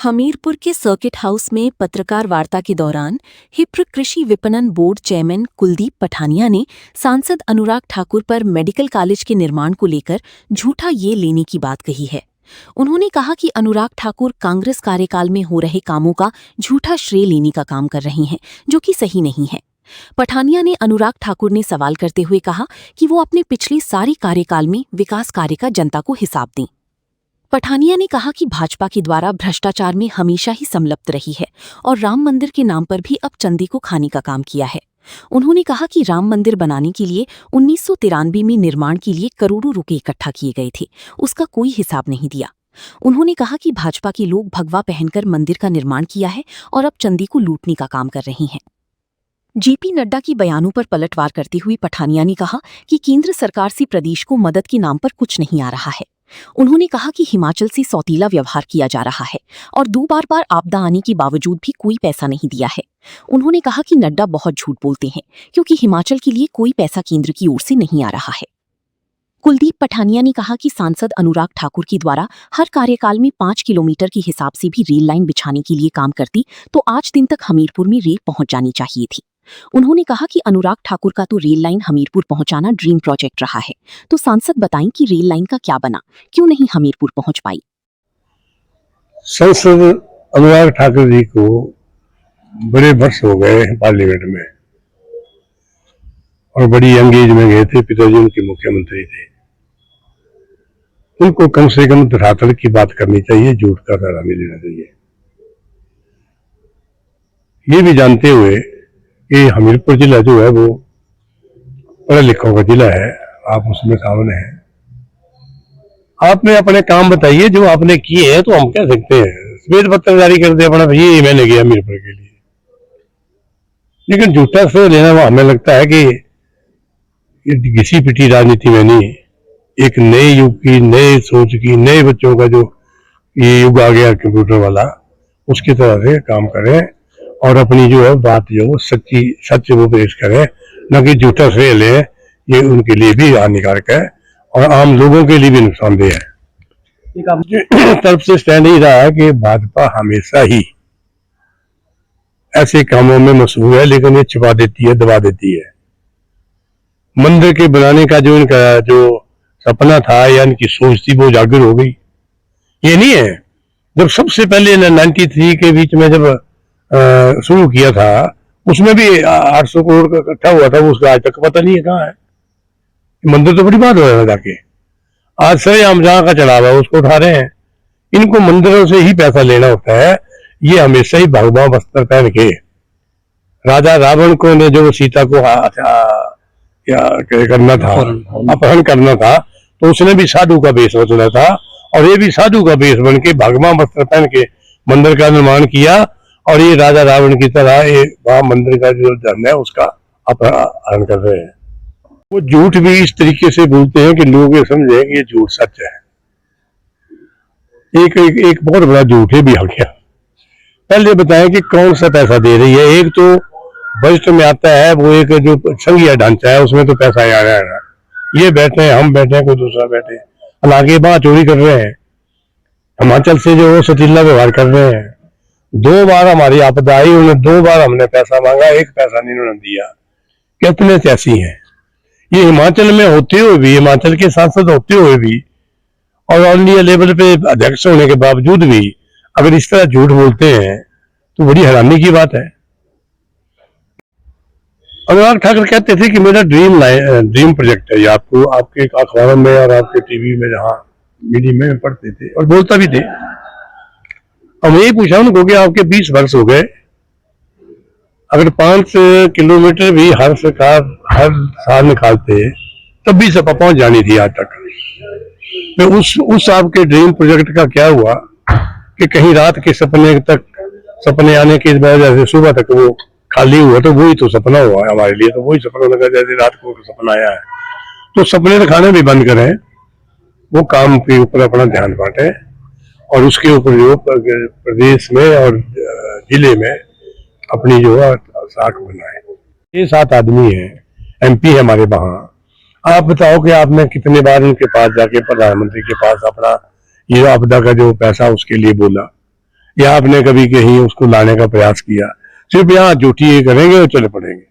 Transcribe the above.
हमीरपुर के circuit house में पत्रकार वार्ता के दौरान हिप्र कृषि विपणन बोर्ड चेयरमैन कुलदीप पठानिया ने सांसद अनुराग ठाकुर पर मेडिकल कॉलेज के निर्माण को लेकर झूठा ये लेने की बात कही है। उन्होंने कहा कि अनुराग ठाकुर कांग्रेस कार्यकाल में हो रहे कामों का झूठा श्रेय लेने का काम कर रहे हैं, जो कि सही नहीं है। पठानिया ने अनुराग ठाकुर ने सवाल करते हुए कहा कि वो अपने पिछले सारी कार्यकाल में विकास कार्य का जनता को हिसाब दें। पठानिया ने कहा कि भाजपा के द्वारा भ्रष्टाचार में हमेशा ही संलिप्त रही है और राम मंदिर के नाम पर भी अब चंदी को खाने का काम किया है। उन्होंने कहा कि राम मंदिर बनाने के लिए 1993 में निर्माण के लिए करोड़ों रुपए इकट्ठा किए गए थे, उसका कोई हिसाब नहीं दिया। उन्होंने कहा कि भाजपा के लोग भगवा पहनकर मंदिर का निर्माण किया है और अब चंदी को लूटने का काम कर रहे हैं। जेपी नड्डा की बयानों पर पलटवार करते हुए पठानिया ने कहा कि केंद्र सरकार से प्रदेश को मदद के नाम पर कुछ नहीं आ रहा है। उन्होंने कहा कि हिमाचल से सौतीला व्यवहार किया जा रहा है और दो बार आपदा आने के बावजूद भी कोई पैसा नहीं दिया है। उन्होंने कहा कि नड्डा बहुत झूठ बोलते हैं क्योंकि हिमाचल के लिए कोई पैसा केंद्र की ओर से नहीं आ रहा है। कुलदीप पठानिया ने कहा कि सांसद अनुराग ठाकुर के द्वारा हर कार्यकाल में 5 किलोमीटर के हिसाब से भी रेल लाइन बिछाने के लिए काम करती तो आज दिन तक हमीरपुर में रेल पहुंच जानी चाहिए थी। उन्होंने कहा कि अनुराग ठाकुर का तो रेल लाइन हमीरपुर पहुंचाना ड्रीम प्रोजेक्ट रहा है, तो सांसद बताएं कि रेल लाइन का क्या बना, क्यों नहीं हमीरपुर पहुंच पाई। सांसद अनुराग ठाकुर जी को बड़े वर्ष हो गए पार्लियामेंट में और बड़ी यंग एज में गए थे। पिताजी उनके मुख्यमंत्री थे। उनको कम से कम धरातल की बात करनी चाहिए, झूठ का सहारा नहीं लेना चाहिए। ये भी जानते हुए कि हमीरपुर जिला जो है वो पढ़े लिखों का जिला है, आप उसमें शामिल हैं। आपने अपने काम बताइए जो आपने किए हैं, तो हम कह सकते हैं श्वेत पत्र जारी कर दे अपना, ये मैंने किया हमीरपुर के लिए। लेकिन झूठा श्रेय लेना वो हमें लगता है कि घिसी पिटी राजनीति में नहीं, एक नए युग की, नए सोच की, नए बच्चों का जो ये युग आ गया कंप्यूटर वाला, उसकी तरह से काम करें और अपनी जो है बात जो सच्ची सच वो पेश करें, न कि झूठा श्रेय ले। ये उनके लिए भी हानिकारक है और आम लोगों के लिए भी नुकसानदेह है। तरफ से स्टैंड ही रहा है कि भाजपा हमेशा ही ऐसे कामों में मशहूर है, लेकिन ये छिपा देती है, दबा देती है। मंदिर के बनाने का जो इनका जो सपना था या इनकी सोच थी वो उजागर हो गई। ये नहीं है, जब सबसे पहले 93 के बीच में जब शुरू किया था, उसमें भी 800 करोड़ का इकट्ठा हुआ था, वो उसका आज तक पता नहीं है कहाँ है। मंदिर तो बड़ी बात हो रहा है जाके, आज से हम जहाँ का चढ़ावा है उसको उठा रहे हैं। इनको मंदिरों से ही पैसा लेना होता है। ये हमेशा ही भगवा वस्त्र पहन के राजा रावण को ने जो सीता को क्या करना था, अपहरण करना था, तो उसने भी साधु का वेश बदला था और ये भी साधु का वेश बन के भगवा वस्त्र पहन के मंदिर का निर्माण किया और ये राजा रावण की तरह ये वहां मंदिर का जो धन है उसका अपहरण कर रहे हैं। वो झूठ भी इस तरीके से बोलते हैं कि लोग ये समझे कि ये झूठ सच है। एक बहुत बड़ा झूठ है भी आ गया। पहले बताएं कि कौन सा पैसा दे रही है। एक तो बजट में आता है, वो एक जो संघीय ढांचा है उसमें तो पैसा आ रहा है, ये बैठे हैं, हम बैठे हैं, कोई दूसरा बैठे, हालांकि बात चोरी कर रहे हैं। हिमाचल से जो सतीला व्यवहार कर रहे हैं। 2 बार हमारी आपदा आई, उन्हें 2 बार हमने पैसा मांगा, 1 पैसा नहीं उन्होंने दिया। कितने ऐसी हैं ये हिमाचल में होते हुए भी, हिमाचल के सांसद होते हुए भी और ऑल इंडिया लेवल पे अध्यक्ष होने के बावजूद भी अगर इस तरह झूठ बोलते हैं तो बड़ी हैरानी की बात है। अनुराग ठाकुर कहते थे कि मेरा ड्रीम प्रोजेक्ट है। ये आपको आपके अखबारों में और आपके टीवी में जहाँ मीडिया में पढ़ते थे और बोलता भी थे। अब यही पूछा उनको कि आपके 20 वर्ष हो गए, अगर 5 किलोमीटर भी हर सरकार हर साल निकालते तब भी सपा पहुंच जानी थी आज तक। तो उस आपके ड्रीम प्रोजेक्ट का क्या हुआ कि कहीं रात के सपने आने की वजह से सुबह तक वो खाली हुआ, तो वही तो सपना हुआ है हमारे लिए। तो वही सपना लगा जैसे रात को सपना आया है। तो सपने दिखाने भी बंद करें, वो काम के ऊपर अपना ध्यान बांटे और उसके ऊपर जो प्रदेश में और जिले में अपनी जो साख बनाए। ये 7 आदमी हैं, MP है हमारे वहाँ। आप बताओ कि आपने कितने बार उनके पास जाके प्रधानमंत्री के पास अपना ये आपदा का जो पैसा उसके लिए बोला। या आपने कभी कहीं उसको लाने का प्रयास किया? सिर्फ यहाँ झूठी ये करेंगे और चले पड़ेंगे।